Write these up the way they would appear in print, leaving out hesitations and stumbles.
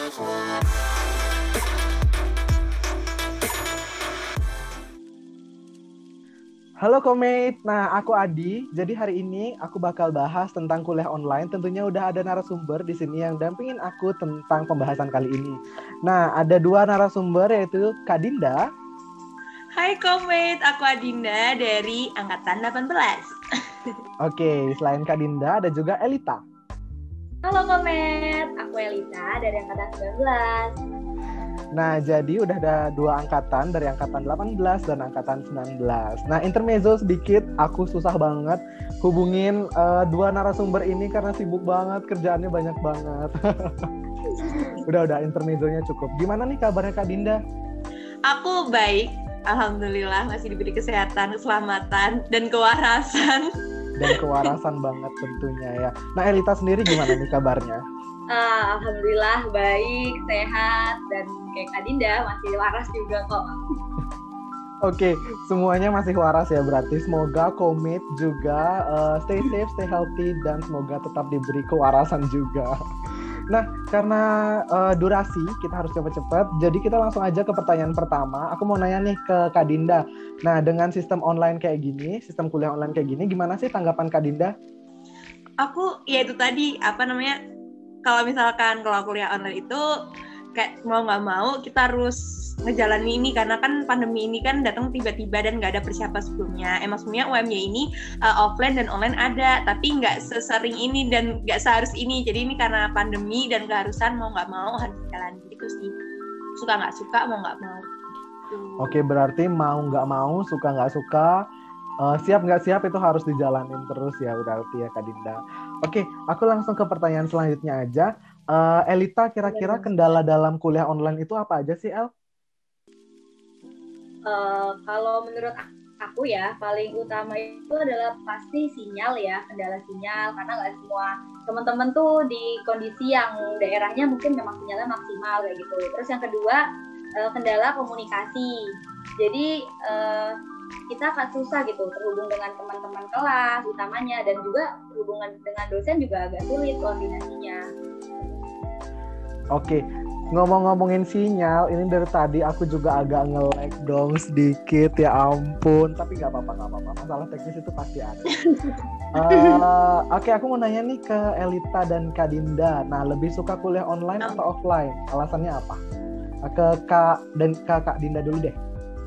Halo Komate, nah aku Adi. Jadi hari ini aku bakal bahas tentang kuliah online. Tentunya udah ada narasumber di sini yang dampingin aku tentang pembahasan kali ini. Nah, ada dua narasumber yaitu Kak Dinda. Hai Komate, aku Adinda dari Angkatan 18. Oke, selain Kak Dinda ada juga Elita. Halo Komet, aku Elita dari Angkatan 19. Nah, jadi udah ada dua angkatan dari Angkatan 18 dan Angkatan 19. Nah, intermezzo sedikit, aku susah banget hubungin dua narasumber ini karena sibuk banget, kerjaannya banyak banget. Udah, intermezzonya cukup. Gimana nih kabarnya Kak Dinda? Aku baik, alhamdulillah masih diberi kesehatan, keselamatan, dan kewarasan. Dan kewarasan banget tentunya ya. Nah, Elita sendiri gimana nih kabarnya? Alhamdulillah baik, sehat, dan kayak Kak Dinda masih waras juga kok. Oke, semuanya masih waras ya berarti. Semoga Komit juga stay safe, stay healthy, dan semoga tetap diberi kewarasan juga. Nah, karena durasi kita harus cepat-cepat, jadi kita langsung aja ke pertanyaan pertama. Aku mau nanya nih ke Kak Dinda. Nah, dengan sistem online kayak gini, sistem kuliah online kayak gini, gimana sih tanggapan Kak Dinda? Aku, ya itu tadi, kalau misalkan kalau kuliah online itu kayak mau nggak mau kita harus ngejalani ini karena kan pandemi ini kan datang tiba-tiba dan nggak ada persiapan sebelumnya. Emang sebenarnya UMY ini offline dan online ada, tapi nggak sesering ini dan nggak seharus ini. Jadi ini karena pandemi dan keharusan mau nggak mau harus dijalani gitu sih. Suka nggak suka, mau nggak mau. Oke, berarti mau nggak mau, suka nggak suka, siap nggak siap itu harus dijalanin terus ya berarti ya Kak Dinda. Oke, aku langsung ke pertanyaan selanjutnya aja. Elita, kira-kira kendala dalam kuliah online itu apa aja sih, El? Kalau menurut aku ya, paling utama itu adalah pasti sinyal ya, kendala sinyal. Karena nggak semua teman-teman tuh di kondisi yang daerahnya mungkin memang sinyalnya maksimal kayak gitu. Terus yang kedua, kendala komunikasi. Jadi kita akan susah gitu terhubung dengan teman-teman kelas utamanya, dan juga hubungan dengan dosen juga agak sulit koordinasinya. Oke, ngomong-ngomongin sinyal, ini dari tadi aku juga agak nge-lag dong sedikit, ya ampun. Tapi nggak apa-apa. Masalah teknis itu pasti ada. Oke, aku mau nanya nih ke Elita dan Kak Dinda. Nah, lebih suka kuliah online atau offline? Alasannya apa? Ke Kak Dinda dulu deh.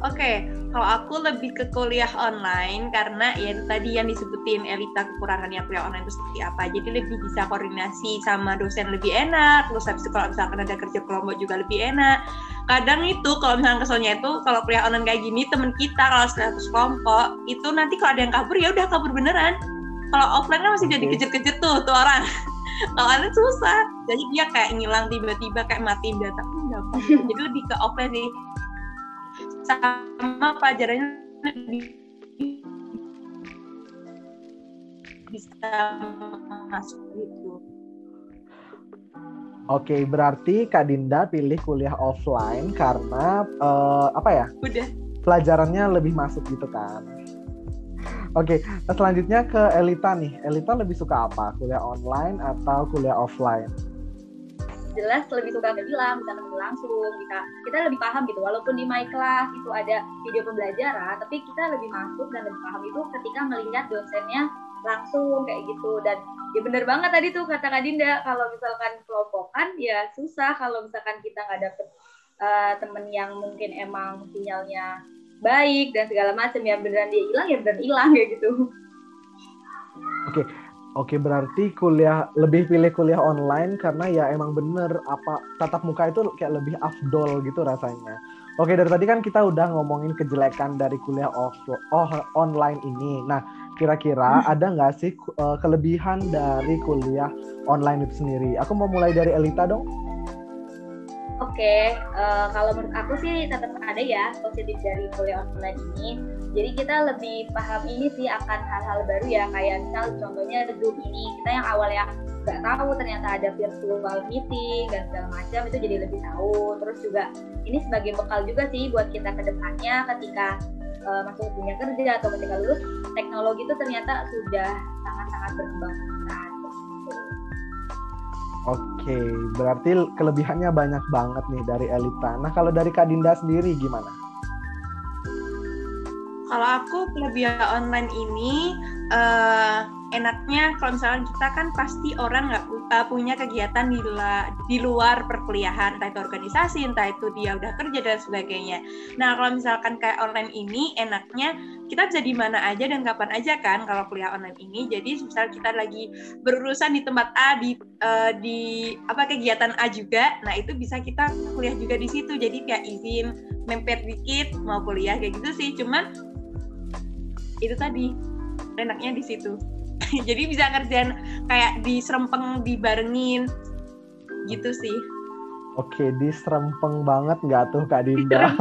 Oke, kalau aku lebih ke kuliah online karena ya tadi yang disebutin Elita kekurangannya kuliah online itu seperti apa. Jadi lebih bisa koordinasi sama dosen lebih enak. Terus habis itu kalau misalkan ada kerja kelompok juga lebih enak. Kadang itu kalau misalkan keselnya itu kalau kuliah online kayak gini teman kita kalau 100 kelompok itu nanti kalau ada yang kabur ya udah kabur beneran. Kalau offline kan masih jadi kejar-kejar tuh orang. Kalau online susah. Jadi dia kayak ngilang tiba-tiba kayak matiin data. Jadi lebih ke offline sih. Sama pelajarannya lebih bisa masuk gitu. Oke, berarti Kak Dinda pilih kuliah offline karena Udah. Pelajarannya lebih masuk gitu kan. Oke, selanjutnya ke Elita nih. Elita lebih suka apa? Kuliah online atau kuliah offline? Jelas lebih suka bilang, bisa ketemu langsung, kita lebih paham gitu. Walaupun di my class itu ada video pembelajaran, tapi kita lebih masuk dan lebih paham itu ketika melihat dosennya langsung kayak gitu. Dan ya bener banget tadi tuh kata Kak Dinda, kalau misalkan kelompokan ya susah kalau misalkan kita nggak dapet temen yang mungkin emang sinyalnya baik dan segala macam, ya beneran dia hilang ya beneran hilang kayak gitu. Oke, berarti lebih pilih kuliah online karena ya emang bener tatap muka itu kayak lebih afdol gitu rasanya. Oke, dari tadi kan kita udah ngomongin kejelekan dari kuliah online ini. Nah, kira-kira ada nggak sih kelebihan dari kuliah online itu sendiri? Aku mau mulai dari Elita dong. Oke, kalau menurut aku sih tetap ada ya positif dari kuliah online ini. Jadi kita lebih paham ini sih akan hal-hal baru ya, kayak misal contohnya Zoom ini, kita yang awalnya nggak tahu ternyata ada virtual meeting dan segala macam, itu jadi lebih tahu. Terus juga ini sebagai bekal juga sih buat kita ke depannya ketika masuk dunia kerja atau ketika lulus, teknologi itu ternyata sudah sangat-sangat berkembang pesat. Oke, berarti kelebihannya banyak banget nih dari Elita. Nah, kalau dari Kak Dinda sendiri gimana? Kalau aku kelebihan online ini enaknya kalau misalnya kita kan pasti orang nggak punya kegiatan di luar perkuliahan, entah itu organisasi, entah itu dia udah kerja dan sebagainya. Nah kalau misalkan kayak online ini enaknya kita bisa di mana aja dan kapan aja kan kalau kuliah online ini. Jadi misal kita lagi berurusan di tempat A di kegiatan A juga, nah itu bisa kita kuliah juga di situ. Jadi kayak izin mepet dikit mau kuliah kayak gitu sih. Cuman itu tadi enaknya di situ. Jadi bisa ngerjain kayak diserempeng dibarengin gitu sih. Oke, diserempeng banget nggak tuh Kak Dinda?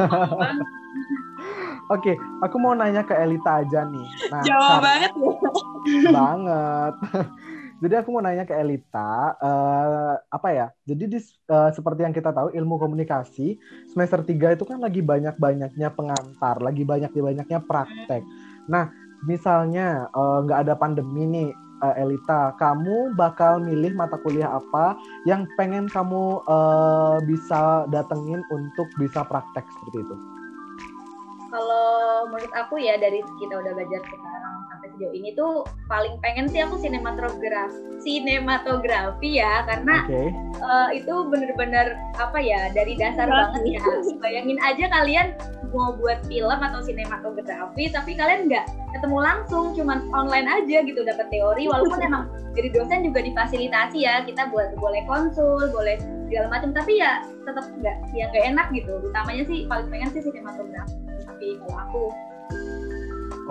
Oke, aku mau nanya ke Elita aja nih. Nah, Jawa banget ya. Banget. Jadi aku mau nanya ke Elita, Jadi seperti yang kita tahu ilmu komunikasi semester 3 itu kan lagi banyak-banyaknya pengantar, lagi banyak-banyaknya praktek. Nah, misalnya nggak ada pandemi nih, Elita, kamu bakal milih mata kuliah apa yang pengen kamu bisa datengin untuk bisa praktek seperti itu? Kalau menurut aku ya dari kita udah belajar sekarang sampai sejauh ini tuh paling pengen sih aku sinematografi ya, karena itu bener-bener dari dasar banget ya. Bayangin aja kalian mau buat film atau sinematografi tapi kalian nggak ketemu langsung, cuman online aja gitu dapat teori, walaupun emang dari dosen juga difasilitasi ya, kita boleh konsul, boleh segala macam, tapi ya tetap nggak enak gitu. Utamanya sih paling pengen sih sinematografi kalau aku.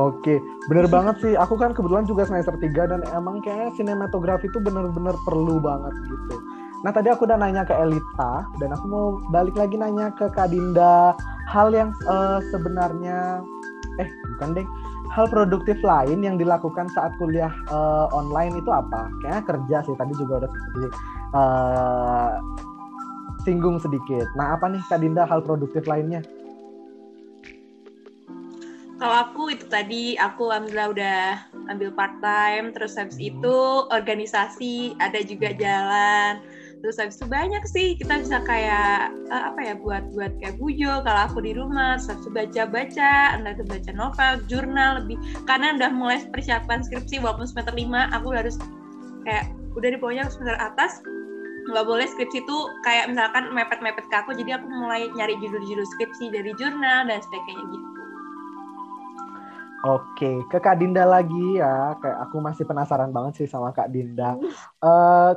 Oke, bener banget sih. Aku kan kebetulan juga semester 3 dan emang kayaknya sinematografi itu bener-bener perlu banget gitu. Nah tadi aku udah nanya ke Elita dan aku mau balik lagi nanya ke Kak Dinda. Hal yang hal produktif lain yang dilakukan saat kuliah online itu apa? Kayaknya kerja sih, tadi juga udah seperti singgung sedikit. Nah apa nih Kak Dinda hal produktif lainnya? Kalau aku itu tadi, aku alhamdulillah udah ambil part time, terus habis itu organisasi, ada juga jalan, terus habis itu banyak sih kita bisa kayak buat kayak bujo kalau aku di rumah, terus habis itu baca-baca, entah itu baca novel, jurnal lebih, karena udah mulai persiapan skripsi walaupun semester 5 aku harus kayak udah di pokoknya semester atas nggak boleh skripsi itu kayak misalkan mepet-mepet ke aku, jadi aku mulai nyari judul-judul skripsi dari jurnal dan sebagainya gitu. Oke, ke Kak Dinda lagi ya. Kayak aku masih penasaran banget sih sama Kak Dinda.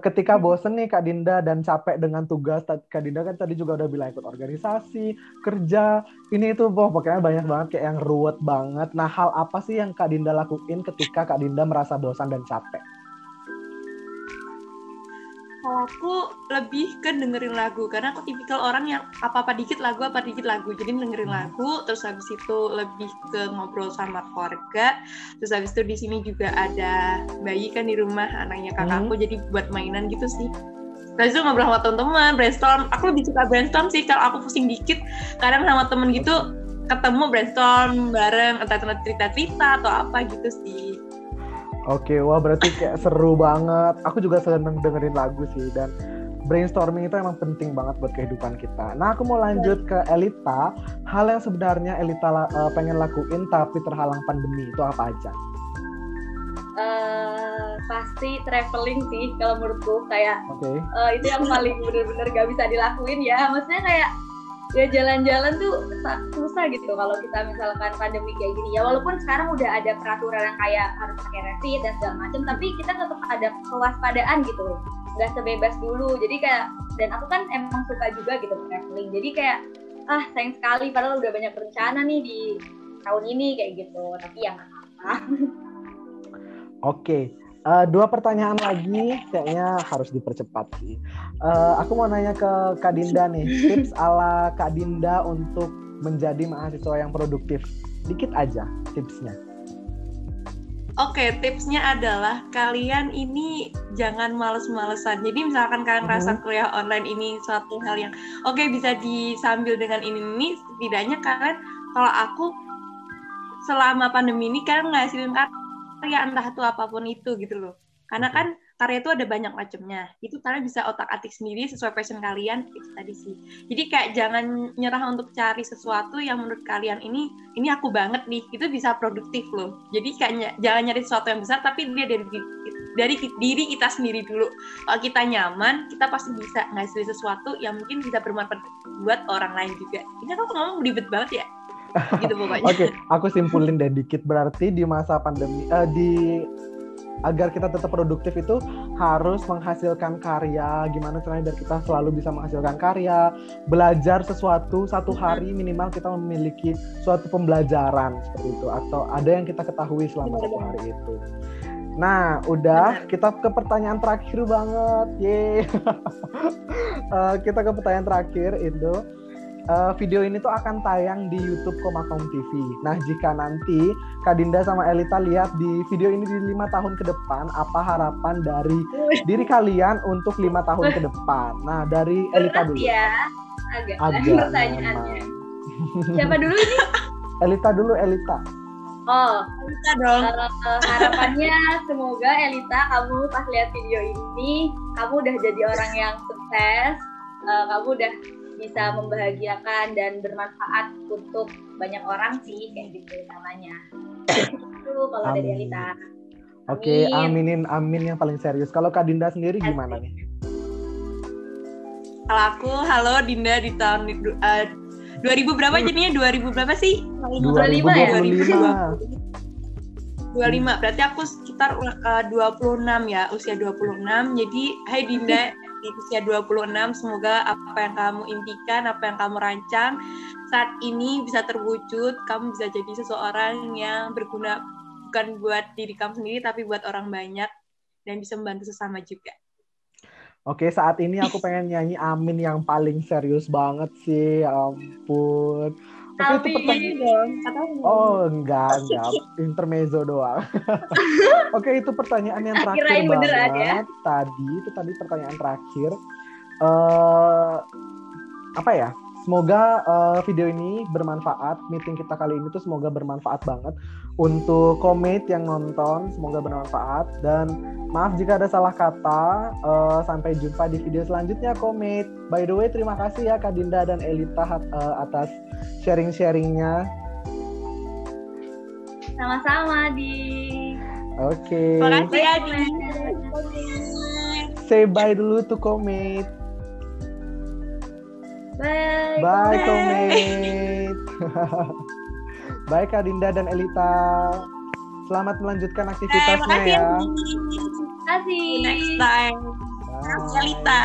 Ketika bosen nih Kak Dinda dan capek dengan tugas, Kak Dinda kan tadi juga udah bilang ikut organisasi, kerja, ini itu pokoknya banyak banget kayak yang ruwet banget. Nah, hal apa sih yang Kak Dinda lakuin ketika Kak Dinda merasa bosan dan capek? Kalau aku lebih ke dengerin lagu, karena aku tipikal orang yang apa-apa dikit lagu. Jadi dengerin lagu, terus habis itu lebih ke ngobrol sama keluarga. Terus habis itu di sini juga ada bayi kan di rumah, anaknya kakakku, jadi buat mainan gitu sih. Terus itu ngobrol sama teman-teman, brainstorm. Aku lebih suka brainstorm sih, kalau aku pusing dikit, kadang sama temen gitu ketemu brainstorm bareng, entah cerita-cerita atau apa gitu sih. Oke, wah berarti kayak seru banget. Aku juga seneng dengerin lagu sih, dan brainstorming itu emang penting banget buat kehidupan kita. Nah, aku mau lanjut ke Elita. Hal yang sebenarnya Elita pengen lakuin tapi terhalang pandemi itu apa aja? Pasti traveling sih kalau menurutku, kayak itu yang paling bener-bener gak bisa dilakuin ya. Maksudnya kayak ya jalan-jalan tuh susah gitu kalau kita misalkan pandemi kayak gini ya, walaupun sekarang udah ada peraturan yang kayak harus pakai rapid dan segala macam, tapi kita tetap ada kewaspadaan gitu, nggak sebebas dulu. Jadi kayak, dan aku kan emang suka juga gitu traveling, jadi kayak sayang sekali padahal udah banyak rencana nih di tahun ini kayak gitu, tapi ya nggak apa-apa. Oke. 2 pertanyaan lagi kayaknya harus dipercepat sih. Aku mau nanya ke Kak Dinda nih, tips ala Kak Dinda untuk menjadi mahasiswa yang produktif. Dikit aja tipsnya. Oke, tipsnya adalah kalian ini jangan males-malesan. Jadi misalkan kalian rasa kuliah online ini suatu hal yang bisa disambil dengan ini, setidaknya kalian, kalau aku selama pandemi ini kalian ngasilin karya entah itu apapun itu gitu loh. Karena kan karya itu ada banyak macamnya. Itu kalian bisa otak-atik sendiri sesuai passion kalian, itu tadi sih. Jadi kayak jangan nyerah untuk cari sesuatu yang menurut kalian ini aku banget nih, itu bisa produktif loh. Jadi kayak jangan nyari sesuatu yang besar, tapi dia dari diri kita sendiri dulu. Kalau kita nyaman, kita pasti bisa ngasih sesuatu yang mungkin bisa bermanfaat buat orang lain juga. Ini aku ngomong ribet banget ya. Gitu pokoknya. Oke, aku simpulin deh dikit. Berarti di masa pandemi agar kita tetap produktif itu harus menghasilkan karya. Gimana caranya biar kita selalu bisa menghasilkan karya, belajar sesuatu satu hari minimal kita memiliki suatu pembelajaran seperti itu, atau ada yang kita ketahui selama satu hari itu. Nah, udah kita ke pertanyaan terakhir banget. Yeay. Kita ke pertanyaan terakhir, Indo. Video ini tuh akan tayang di YouTube Komakom TV. Nah, jika nanti Kak Dinda sama Elita lihat di video ini di 5 tahun ke depan, apa harapan dari diri kalian untuk 5 tahun ke depan? Nah, dari Elita dulu. Ya, agak pertanyaannya. Siapa dulu ini? Elita dulu, Elita. Oh, Elita dong. Harapannya semoga Elita, kamu pas lihat video ini, kamu udah jadi orang yang sukses, kamu udah bisa membahagiakan dan bermanfaat untuk banyak orang sih, kayak gitu namanya. Itu kalau dari Elita. Oke, amin yang paling serius. Kalau Kak Dinda sendiri gimana nih? Kalau aku, halo Dinda di tahun 2000 berapa jadinya? 2000 berapa sih? 25 ya? 25. Berarti aku sekitar 26 ya, usia 26. Jadi, hai Dinda, di usia 26, semoga apa yang kamu impikan, apa yang kamu rancang saat ini bisa terwujud. Kamu bisa jadi seseorang yang berguna bukan buat diri kamu sendiri, tapi buat orang banyak dan bisa membantu sesama juga. Oke, saat ini aku pengen nyanyi amin yang paling serius banget sih. Ya ampun. Oke, itu pertanyaan. Oh, enggak. Intermezzo doang. Oke, itu pertanyaan yang terakhir banget. Ya? Tadi pertanyaan terakhir. Apa ya? Semoga video ini bermanfaat. Meeting kita kali ini tuh semoga bermanfaat banget untuk komit yang nonton. Semoga bermanfaat dan maaf jika ada salah kata. Sampai jumpa di video selanjutnya, komit. By the way, terima kasih ya Kak Dinda dan Elita atas sharing-sharingnya. Sama-sama, Di. Oke. Terima kasih ya, Di. Say bye dulu to komit. Bye. Bye, komit. Bye Kak Dinda dan Elita. Selamat melanjutkan aktivitasnya ya. Terima kasih. Next time. Bye. Elita.